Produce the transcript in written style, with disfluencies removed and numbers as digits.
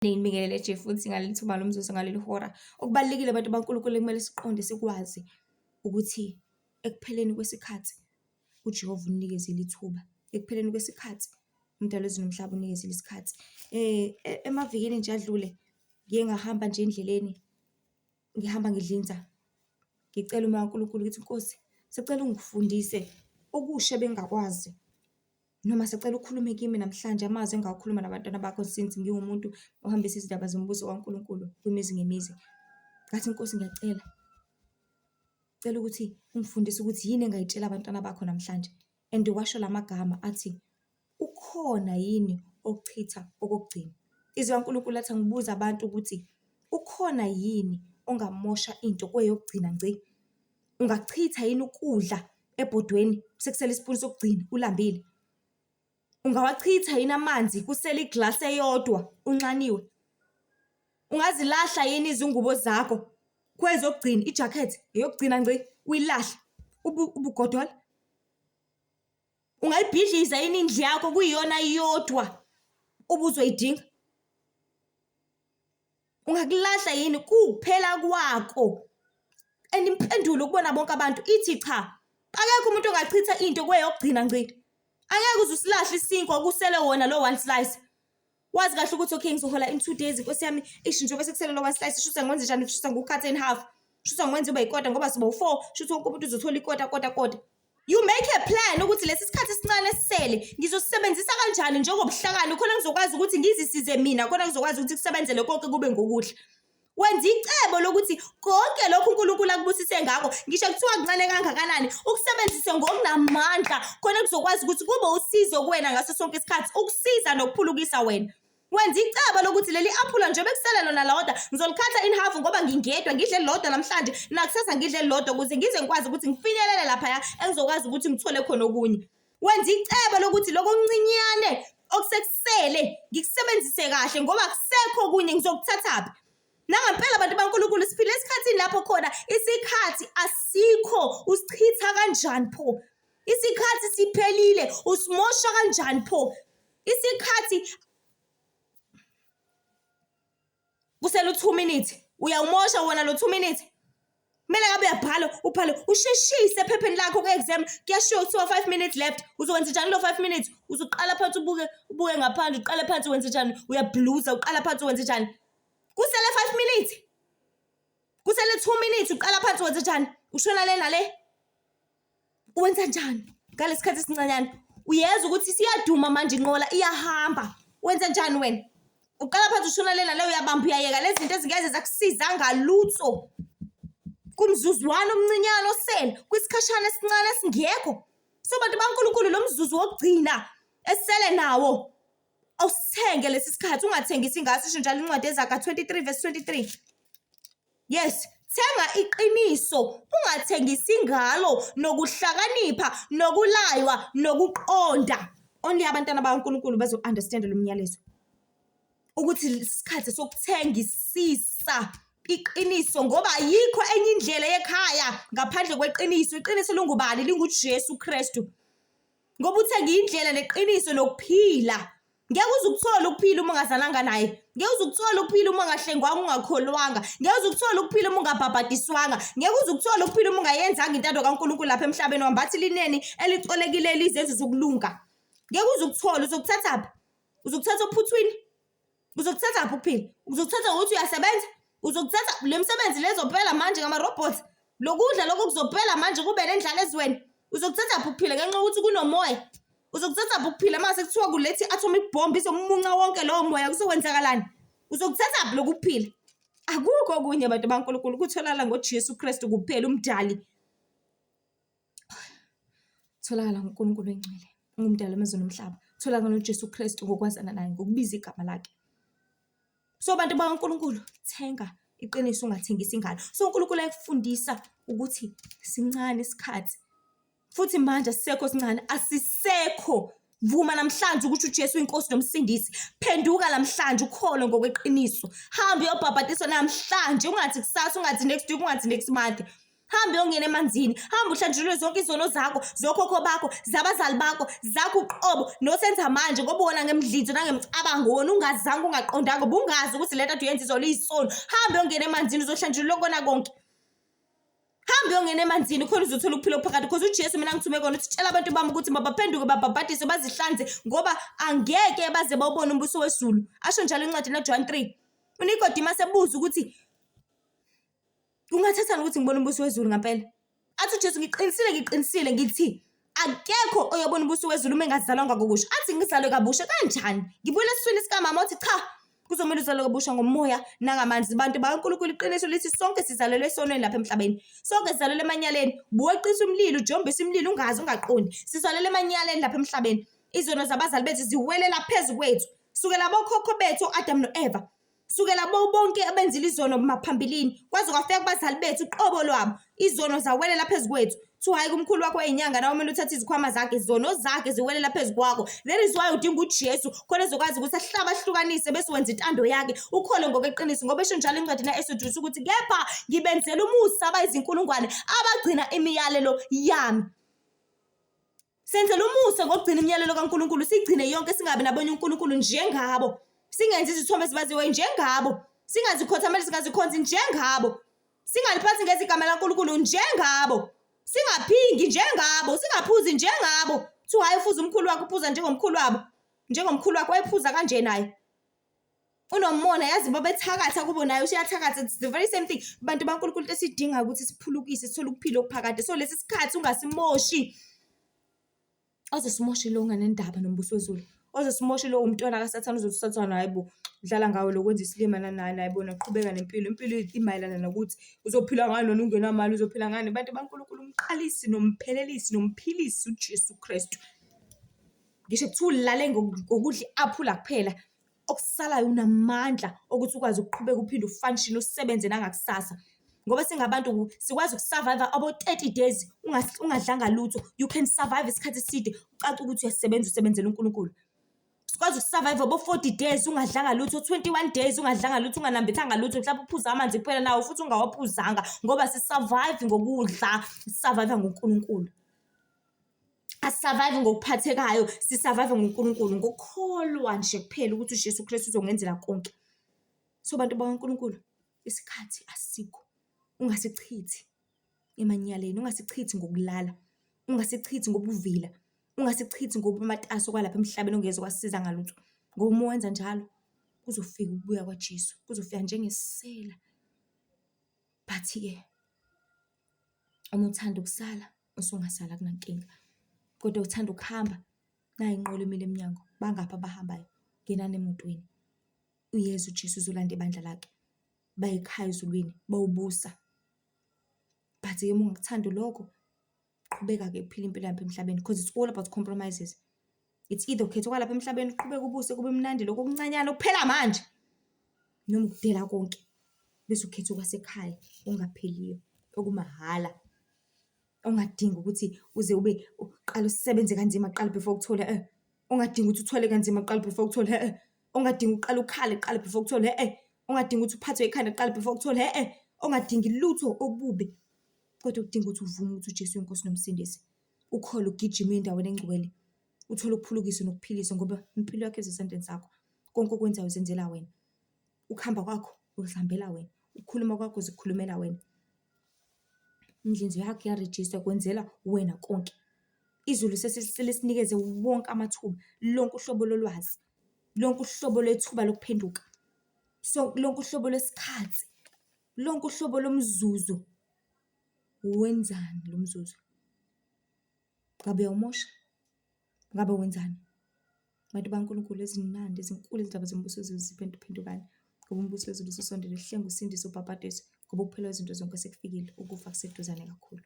Niyibingelele nje futhi ngaleli thuba lomzuzu ngaleli hora. Okubalulekile abantu baNkulunkulu ekumele siqonde sikwazi ukuthi ekupheleni kwesikhathi uJehova unikezile ithuba. Ekupheleni kwesikhathi umdali wezulu nomhlaba unikezile isikhathi. Emavikini nje adlule ngiye ngahamba nje endleleni, ngihamba ngidlinza. Ngicela umoya kaNkulunkulu ukuthi Nkosi, sicela ungifundise okusha bengakwazi. Noma sicela ukhulume kimi namhlanje amazwi engawakhuluma nabantwana bakho since ngiwumuntu ohambisa izindaba zombuso kaNkulunkulu kwimizi ngemizi. Ngathi Nkosi ngiyacela. Cela ukuthi ungifundise ukuthi yini engayitshela abantwana bakho namhlanje. And washo lamagama athi ukhona yini okuchitha okugcina. Izwi kaNkulunkulu lathi ngibuza abantu ukuthi ukhona yini ongamosha into kweyokugcina ngci. Ungachitha yini ukudla ebhodweni sekusela isipuni sokugcina ulambile. Ungawachitha yini amanzi kusela iglasi eyodwa unxaniwe. Ungazilahla yini izingubo zakho kwezokugcina ijacket eyokugcina ngci uyilahla ubugodola. Ungayibhidliza yini indlu yakho kuyiyona iyodwa ubuzoyidinga. Ungakulahla yini kuphela kwako. And impendulo ukubona bonke abantu ithi cha. Akekho umuntu ongachitha into kweyokugcina ngci. Angeke uze usilahle isinkwa kusele wona lo one slice. Wazi kahle ukuthi okay ngizohola in 2 days Nkosi yami ishintsho bese kusele lo one slice shutha ngwenze njani shutha ngocut in half. Shutha ngwenze ube ikota ngoba sibo 4 shutha wonke umuntu uzothola ikota. You make a plan ukuthi lesi sikhathi esincane esisele ngizosebenzisa kanjani njengobuhlakani khona ngizokwazi ukuthi ngizisize mina khona ngizokwazi ukuthi kusebenzele konke kube ngokuhle. Wenza icebo lokuthi konke lokhu uNkulunkulu akubusise ngakho ngisho kuthiwa kuncane kangakanani ukusebenzise ngokunamandla khona kuzokwazi ukuthi kube usizo kuwena ngaso sonke isikhathi ukusiza nokuphulukisa wena. Wenza icebo lokuthi leli aphula nje bekusele lona lodwa ngizolikhatha in half ngoba ngingedwa ngidle lodwa namhlanje nakusasa ngidle lodwa ukuze ngize ngikwazi ukuthi ngifinyelele lapha engizokwazi ukuthi ngithole khona okunye. Wenza icebo lokuthi lokho okuncinyane okusekusele ngikusebenzise kahle ngoba kusekho okunye ngizokuthathaphi. Nangempela abantu baNkulunkulu siphile esikhathini lapho khona isikhathi asikho usichitha kanjani pho. Isikhathi siphelile usimosha kanjani pho. Isikhathi kusele 2 minutes uyawumosha wona lo 2 minutes. Kumele ngabe uyabhala ubhale usheshise ephepheni lakho ku-exam kuyashiwo kuthiwa 5 minutes left. Uzokwenza njani lo 5 minutes? Uzoqala phansi ubuke ngaphandle uqale phansi wenze njani? Uyabluza uqala phansi wenze njani? Kusele 5 minutes. Kusele 2 minutes uqala phansi wenze njani? Ushona le nale. Wenza njani? Ngalesikhathi esincanyana. Uyeza ukuthi siyaduma manje inqola iyahamba. Wenza njani wena? Uqala phansi ushona le nale uyabamba uyayeka lezi zinto ezingeze zakusiza ngalutho. Kumzuzwana omncinyane osele kwisikhashana esincane esingekho. So bantu baNkulunkulu lo mzuzu wokugcina esele nawo awusithenge lesi sikhathi ungathengisi ngaso isho njalo incwadi eZaga 23:23. Yes, thenga iqiniso ungathengisi ngalo nokuhlakanipha nokulaywa nokuqonda. Only abantwana baNkulunkulu bazo understand lo myalezo. Ukuthi isikhathi sokuthengisisa iqiniso ngoba yikho enye indlela yekhaya ngaphandle kweqiniso. Iqiniso lingubani? LinguJesu Kristu. Ngoba uthenga indlela neqiniso nokuphila. Ngeke uzukuthola ukuphila uma ungazalanga naye. Ngeke uzukuthola ukuphila uma ungahlengwanga ungakholwanga. Ngeke uzukuthola ukuphila uma ungabhabhadiswanga. Ngeke uzukuthola ukuphila uma ungayenzanga intando kaNkulunkulu lapha emhlabeni wambathi lineni elicolekile lizenzo zokulunga. Ngeke uzukuthola uzokuthathaphi? Uzokuthatha ophuthwini? Uzokuthathaphi ukuphila? Uzokuthatha ukuthi uyasebenza? Uzokuthatha le misebenzi lezophela manje ngama robots. Lokudla lokho kuzophela manje kube nendlala ezweni. Uzokuthathaphi ukuphila ngenxa yokuthi kunomoya? Uzokuthathaphi ukuphila mase kuthiwa kulethi atomic bomb izomunca wonke lowo moya kuzokwenzakalani? Uzokuthathaphi lokuphila? Akukho okunye abantu baNkulunkulu kutholakala ngoJesu Kristu kuphela umdali. Tholakala ngoNkulunkulu engcwele, ungumdali wamazwe nomhlaba. Tholakala ngoJesu Kristu ngokwazana naye ngokubiza igama lakhe. So bantu baNkulunkulu thenga iqiniso ungathengisi ngalo. So uNkulunkulu ayakufundisa ukuthi sincane isikhathi. Futhi manje asisekho sincane, asisekho. Vuma namhlanje ukuthi uJesu inkosi nomsindisi. Phenduka namhlanje ukholo ngokweqiniso. Hamba uyobhabhatiswa namhlanje ungathi kusasa, ungathi next week, ungathi next month. Hamba uyongena emanzini, hamba uhlanjulwe zonke izono zakho, zokhokho bakho, zabazali bakho, zakho uqobo nosenza manje ngoba wona ngemdlitho nangemcabango wona ungazange ungaqondanga ubungazi ukuthi lento athi uyenza izolo iyisono. Hamba uyongena emanzini uzohlanjulwa kona konke. Hamba uyongena emanzini khona uzothola ukuphila okuphakathi because uJesu mina ngithume kona uthi tshela abantu bami ukuthi mabaphenduke babhabhadise bazihlanze ngoba angeke baze bawubone umbuso wezulu. Asho njalo incwadi naJohn 3. UNikodima sebuza ukuthi kungathathani ukuthi ngibone umbuso wezulu ngempela? Athi uJesu ngiqinisile ngithi akekho oyobona umbuso wezulu uma engazalwanga ngokusha. Athi ngizalwe kabusha kanjani? Ngibuyela esiswini sikamama uthi cha kuzomela uzalwe kabusha ngomoya nangamanzi. Bantu bakaNkulunkulu iqiniso lithi sonke sizalelwe esonweni lapha emhlabeni. Sonke sizalelwe emanyaleni. Buweqisa umlilo ujombisa umlilo ungazi ungaqondi. Sizalelwe emanyaleni lapha emhlabeni. Izono zabazali bethu ziwelela phezulu kwethu. Sukela bokhokho bethu Adam noEva. Sukela bonke abenzile izono maphambilini kwaze kwafika kubazali bethu uqobo lwabo izono zawelela phezulu kwethu. Thu hayi kumkhulu wakho eyinyanga nawe kumele uthathe izikhwama zakhe izono zakhe ziwelela phezulu kwakho. That is why udinga uJesu khona ezokwazi ukuthi ahlaba ahlukanise bese wenza intando yakhe ukhole ngokweqiniso ngoba esho njalo incwadi naEsodus ukuthi kepha ngibenzela umusa abayizinkulungwane abagcina imiyalelo yami. Senzela umusa ngokugcina imiyalelo kaNkulunkulu sigcine yonke singabe nabonye uNkulunkulu njengabo. Singenzi izithombe ezibaziwe njengabo. Singazikhothameli singazikhonzi njengabo. Singaliphathi ngezigama laNkulunkulu njengabo. Singaphingi njengabo, singaphuzi njengabo. Thu hayi ufuza umkhulu wakho uphuza njengomkhulu wabo. Njengomkhulu wakho wayephuza kanje naye. Unomona yazi babethakatha kubo naye uyathakatha. It's the very same thing. Bantu baNkulunkulu esidinga ukuthi siphulukise sithole ukuphila okuphakade. So lesi sikhathi ungasimoshi. Ozesimoshe lo nganendaba nombuso wezulu. Ozesimoshe lo umntwana kaSathane uzosathana hayibo dlala ngawe lokwenza isilimana naye bona qhubeka nempilo. Impilo imayelana nokuthi uzophila ngani noma ungenamali uzophila ngani. Bantu baNkulunkulu umqalisi nomphelelisi nomphilisi uJesu Kristu. Ngisho kuthulale ngokudla aphula kuphela okusalayo unamandla ukuthi ukwazi ukuqhubeka uphinde ufunction usebenze nangakusasa. Ngoba singabantu sikwazi ukusurvive abo 30 days ungadlanga lutho. You can survive isikhathi eside ucaca ukuthi uyasebenza usebenzela uNkulunkulu. Sikwazi ukusurvive abo 40 days ungadlanga lutho, 21 days ungadlanga lutho unganambithanga lutho mhlawumbe uphuza amanzi kuphela nawo futhi ungawaphuzanga ngoba sisurvive ngokudla, sisurvive ngoNkulunkulu. Asisurvive ngokuphathekayo, sisurvive ngoNkulunkulu ngokukholwa nje kuphela ukuthi uJesu Kristu uzongenzela konke. So bantu bakaNkulunkulu isikhathi asikho. Ungasichithi emanyaleni, ungasichithi ngokulala, ungasichithi ngobuvila, ungasichithi ngoba amataso kwalapha emhlabeni ongeze kwasiza ngalutho. Ngoba uma wenza njalo kuzofika ukubuya kwaJesu, kuzofika njengesela. But-ke uma uthanda ukusala usungasala kunankinga. Kodwa uthanda ukuhamba nayi inqola emile eminyango bangapha abahambayo ngenani emotweni. Uyesu uJesu uzolanda ibandla lakhe. Bayikhaya ezulwini bawubusa. But-ke uma ungakuthanda lokho qhubeka-ke uphila impilo yapha emhlabeni because it's all about compromises. It's either ukhetha kwalapha emhlabeni uqhubeka ubuse kube mnandi lokho okuncanyana ukuphela manje noma ukudela konke bese ukhetha kwasekhaya ongapheliyo okumahhala ongadingi ukuthi uze ube uqala usebenze kanzima qala before ukuthole ongadingi ukuthi uthole kanzima qala before ukuthole ongadingi uqala ukhale qala before ukuthole ongadingi ukuthi uphathwe ikhanda qala before ukuthole ongadingi lutho obube kodwa udinga ukuthi uvume ukuthi uJesu inkosi nomsindisi ukhole ugijima endaweni engcwele uthole ukuphulukisa nokuphilisa ngoba impilo yakho ezesandleni sakho konke okwenzayo uzenzela wena ukuhamba kwakho uzihambela wena ukukhuluma kwakho uzikhulumela wena indlinzo yakho yaregister kwenzela wena konke izulu sesilinikeze wonke amathuba lonke uhlobo lolwazi lonke uhlobo lethuba lokuphenduka so lonke uhlobo lesikhathi lonke uhlobo lomzuzu wenzani lo mzuzu ngabe uyamosha ngabe wenzani bantu baNkulunkulu ezinandi ezinkulu izindaba zombuso ziphendukani ngoba umbuso wezulu usondele hlenga usindiso ubhabhadeso ngoba kuphela izinto zonke sekufikile ukufa kuseduzane kakhulu.